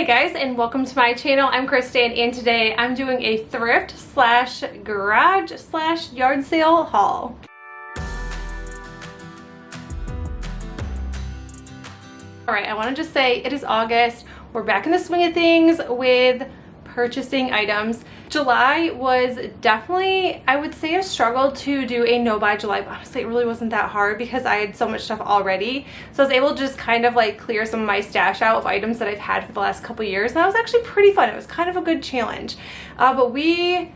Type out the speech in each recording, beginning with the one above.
Hey guys, and welcome to my channel. I'm Kristen, and today I'm doing a thrift slash garage slash yard sale haul. Alright, I want to just say it is August. We're back in the swing of things with purchasing items. July was definitely, I would say, a struggle to do a no buy July, but honestly it really wasn't that hard because I had so much stuff already. So I was able to just kind of like clear some of my stash out of items that I've had for the last couple years, and that was actually pretty fun. It was kind of a good challenge. But we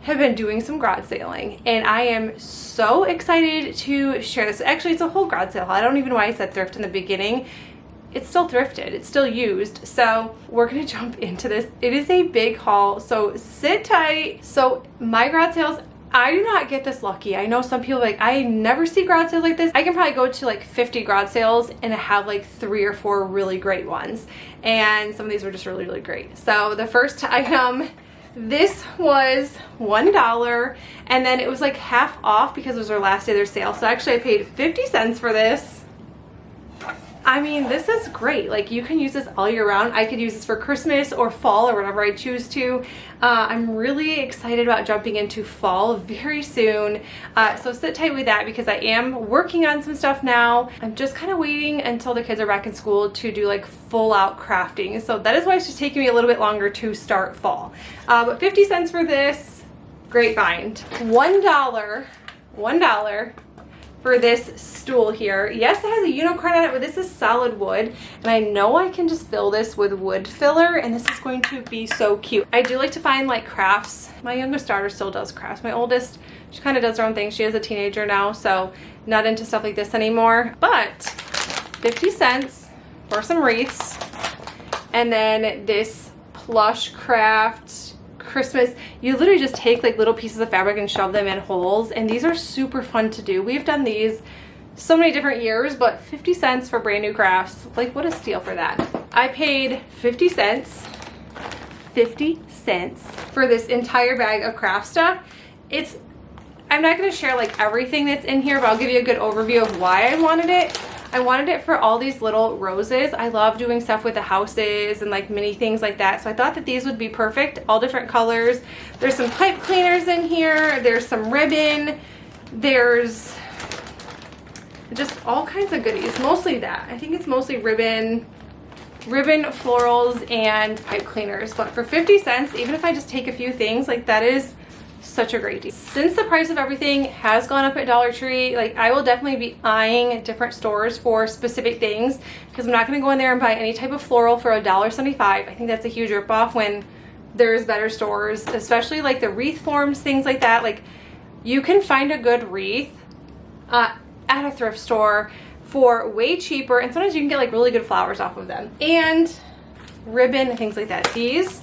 have been doing some garage sailing, and I am so excited to share this. Actually, it's a whole garage sale. I don't even know why I said thrift in the beginning. It's still thrifted, it's still used, so we're gonna jump into this. It is a big haul, so sit tight. So my garage sales, I do not get this lucky. I know some people like, I never see garage sales like this. I can probably go to like 50 garage sales and have like 3 or 4 really great ones, and some of these were just really, really great. So the first item, this was $1, and then it was like half off because it was our last day of their sale. So actually I paid 50 cents for this. I mean, this is great. Like, you can use this all year round. I could use this for Christmas or fall or whatever I choose to. I'm really excited about jumping into fall very soon. So sit tight with that because I am working on some stuff now. I'm just kind of waiting until the kids are back in school to do like full out crafting. So that is why it's just taking me a little bit longer to start fall. But 50 cents for this, great find. $1 for this stool here. Yes, it has a unicorn on it, but this is solid wood, and I know I can just fill this with wood filler, and this is going to be so cute. I do like to find like crafts. My youngest daughter still does crafts. My oldest, she kind of does her own thing. She is a teenager now, so not into stuff like this anymore. But 50 cents for some wreaths, and then this plush craft Christmas. You literally just take like little pieces of fabric and shove them in holes, and these are super fun to do. We've done these so many different years, but 50 cents for brand new crafts, like what a steal for that. I paid 50 cents for this entire bag of craft stuff. I'm not going to share like everything that's in here, but I'll give you a good overview of why I wanted it. I wanted it for all these little roses. I love doing stuff with the houses and like mini things like that. So I thought that these would be perfect, all different colors. There's some pipe cleaners in here. There's some ribbon. There's just all kinds of goodies. Mostly that. I think it's mostly ribbon, florals, and pipe cleaners. But for 50 cents, even if I just take a few things, like that is such a great deal. Since the price of everything has gone up at Dollar Tree, like I will definitely be eyeing different stores for specific things, because I'm not going to go in there and buy any type of floral for $1.75. I think that's a huge ripoff when there's better stores, especially like the wreath forms, things like that. Like, you can find a good wreath at a thrift store for way cheaper, and sometimes you can get like really good flowers off of them, and ribbon and things like that. These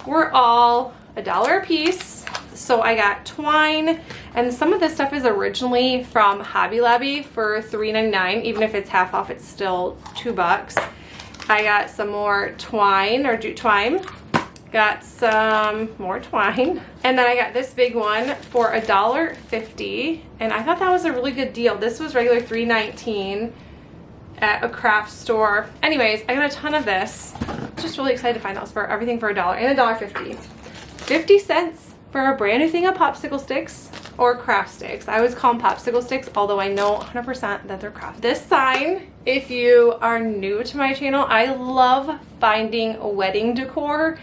were all $1 a piece. So I got twine, and some of this stuff is originally from Hobby Lobby for $3.99. Even if it's half off, it's still $2. I got some more twine, or jute twine. Got some more twine, and then I got this big one for $1.50, and I thought that was a really good deal. This was regular $3.19 at a craft store. Anyways, I got a ton of this. Just really excited to find those for everything for $1 and $1.50. 50 cents for a brand new thing of popsicle sticks, or craft sticks. I always call them popsicle sticks, although I know 100% that they're craft. This sign, if you are new to my channel, I love finding wedding decor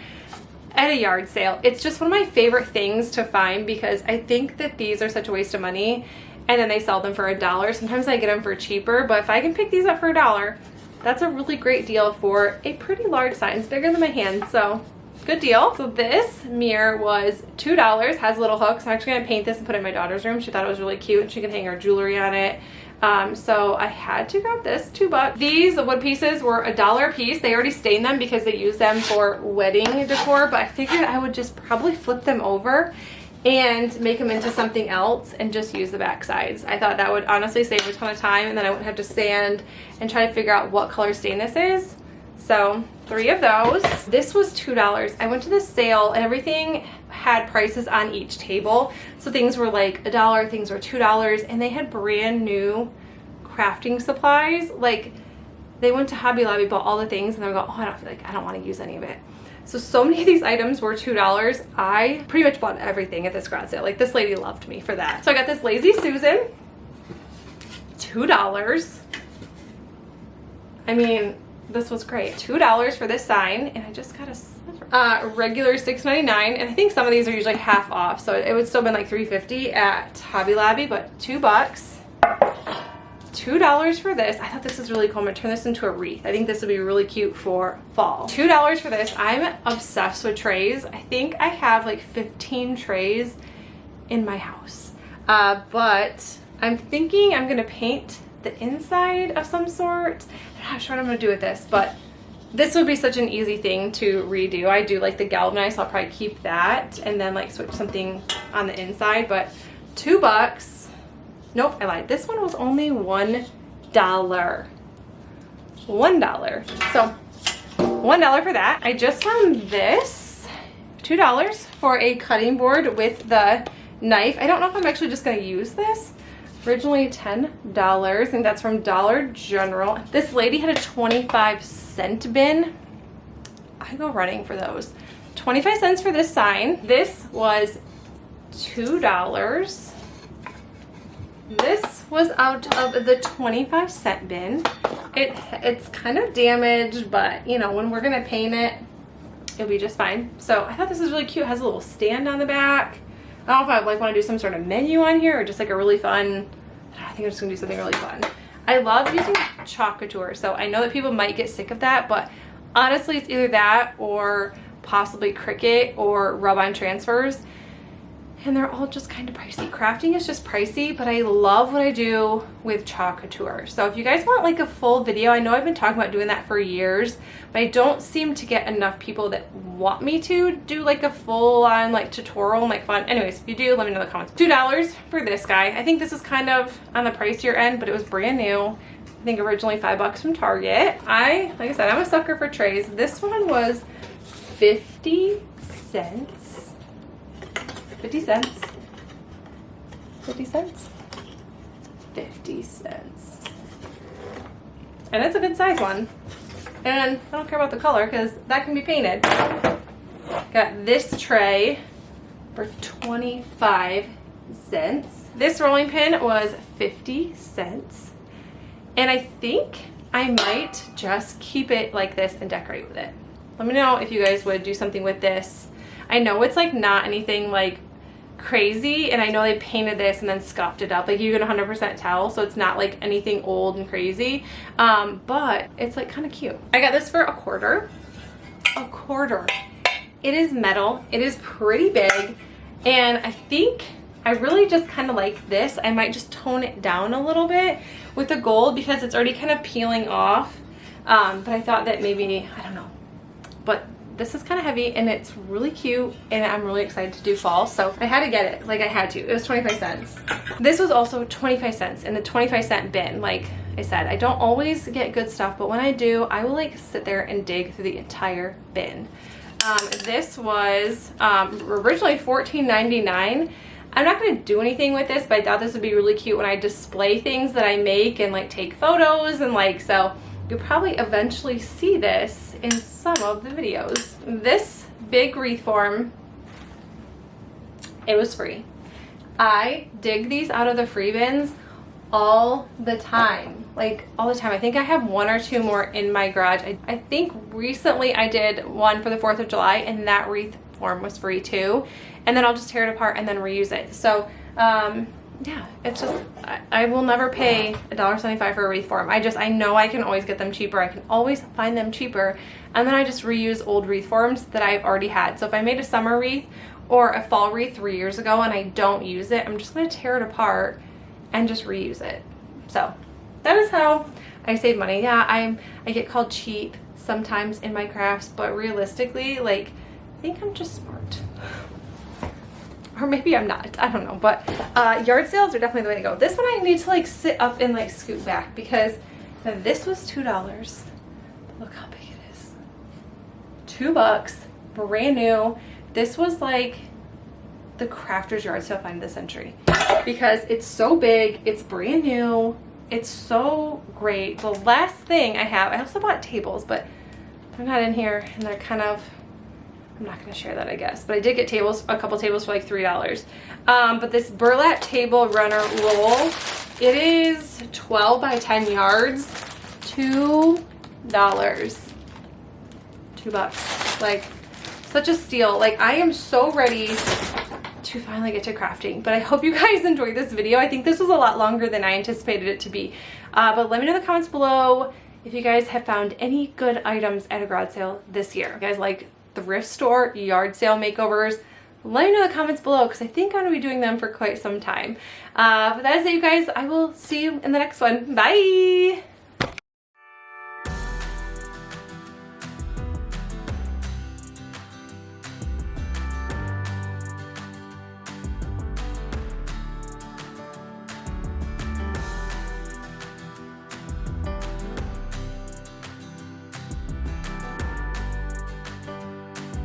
at a yard sale. It's just one of my favorite things to find because I think that these are such a waste of money, and then they sell them for $1. Sometimes I get them for cheaper, but if I can pick these up for $1, that's a really great deal for a pretty large sign. It's bigger than my hand, so good deal. So this mirror was $2, has little hooks. I'm actually gonna paint this and put it in my daughter's room. She thought it was really cute, and she can hang her jewelry on it. So I had to grab this, $2. These wood pieces were $1 a piece. They already stained them because they use them for wedding decor, but I figured I would just probably flip them over and make them into something else and just use the back sides. I thought that would honestly save a ton of time, and then I wouldn't have to sand and try to figure out what color stain this is. So 3 of those. This was $2. I went to the sale and everything had prices on each table. So things were like $1, things were $2, and they had brand new crafting supplies. Like, they went to Hobby Lobby, bought all the things, and they're going, oh, I don't want to use any of it. So many of these items were $2. I pretty much bought everything at this garage sale. Like, this lady loved me for that. So I got this Lazy Susan, $2. I mean, this was great. $2 for this sign, and I just got a regular $6.99, and I think some of these are usually half off, so it would still been like $3.50 at Hobby Lobby, but $2. $2 for this. I thought this was really cool. I'm gonna turn this into a wreath. I think this would be really cute for fall. $2 for this. I'm obsessed with trays. I think I have like 15 trays in my house, but I'm thinking I'm gonna paint the inside of some sort. I'm not sure what I'm gonna do with this, but this would be such an easy thing to redo. I do like the galvanized, so I'll probably keep that and then like switch something on the inside. But $2. Nope, I lied. This one was only $1. $1. So $1 for that. I just found this, $2 for a cutting board with the knife. I don't know if I'm actually just gonna use this. Originally $10, and that's from Dollar General. This lady had a 25-cent bin. I go running for those. 25 cents for this sign. This was $2. This was out of the 25-cent bin. It's kind of damaged, but you know, when we're gonna paint it, it'll be just fine. So I thought this was really cute. It has a little stand on the back. I don't know if I like want to do some sort of menu on here or just like a really fun, I think I'm just gonna do something really fun. I love using chalk couture, so I know that people might get sick of that, but honestly it's either that or possibly Cricut or rub-on transfers, and they're all just kind of pricey. Crafting is just pricey, but I love what I do with chalk couture. So if you guys want like a full video, I know I've been talking about doing that for years, but I don't seem to get enough people that want me to do like a full on like tutorial and like fun. Anyways, if you do, let me know in the comments. $2 for this guy. I think this is kind of on the pricier end, but it was brand new. I think originally $5 from Target. Like I said, I'm a sucker for trays. This one was 50 cents. 50 cents. 50 cents. 50 cents. And it's a good size one. And I don't care about the color because that can be painted. Got this tray for 25 cents. This rolling pin was 50 cents. And I think I might just keep it like this and decorate with it. Let me know if you guys would do something with this. I know it's like not anything like crazy, and I know they painted this and then scuffed it up, like you can 100% tell, so it's not like anything old and crazy, but it's like kind of cute. I got this for a quarter. It is metal, it is pretty big, and I think I really just kind of like this. I might just tone it down a little bit with the gold because it's already kind of peeling off, but I thought that maybe, I don't know, but this is kind of heavy and it's really cute, and I'm really excited to do fall, so I had to get it. Like I had to. It was 25 cents. This was also 25 cents in the 25-cent bin. Like I said, I don't always get good stuff, but when I do, I will like sit there and dig through the entire bin. This was originally $14.99. I'm not going to do anything with this, but I thought this would be really cute when I display things that I make and like take photos, and like, so you'll probably eventually see this in some of the videos. This big wreath form, it was free. I dig these out of the free bins all the time, like all the time. I think I have one or two more in my garage. I think recently I did one for the 4th of July, and that wreath form was free too, and then I'll just tear it apart and then reuse it. So yeah, it's just, I will never pay $1.75 for a wreath form. I know I can always get them cheaper. I can always find them cheaper, and then I just reuse old wreath forms that I've already had. So if I made a summer wreath or a fall wreath 3 years ago and I don't use it, I'm just going to tear it apart and just reuse it. So that is how I save money. Yeah, I get called cheap sometimes in my crafts, but realistically, like, I think I'm just smart. Or maybe I'm not, I don't know, but yard sales are definitely the way to go. This one I need to like sit up and like scoot back because this was $2. Look how big it is. $2, brand new. This was like the crafter's yard sale find of the century because it's so big, it's brand new, It's so great. The last thing I have, I also bought tables, but they're not in here, and they're kind of, I'm not going to share that, I guess. But I did get tables, a couple tables for like $3. But this burlap table runner roll, it is 12 by 10 yards, $2. $2. Like, such a steal. Like, I am so ready to finally get to crafting. But I hope you guys enjoyed this video. I think this was a lot longer than I anticipated it to be. But let me know in the comments below if you guys have found any good items at a garage sale this year. You guys like thrift store yard sale makeovers? Let me know in the comments below, because I think I'm going to be doing them for quite some time. But that is it, you guys. I will see you in the next one. Bye!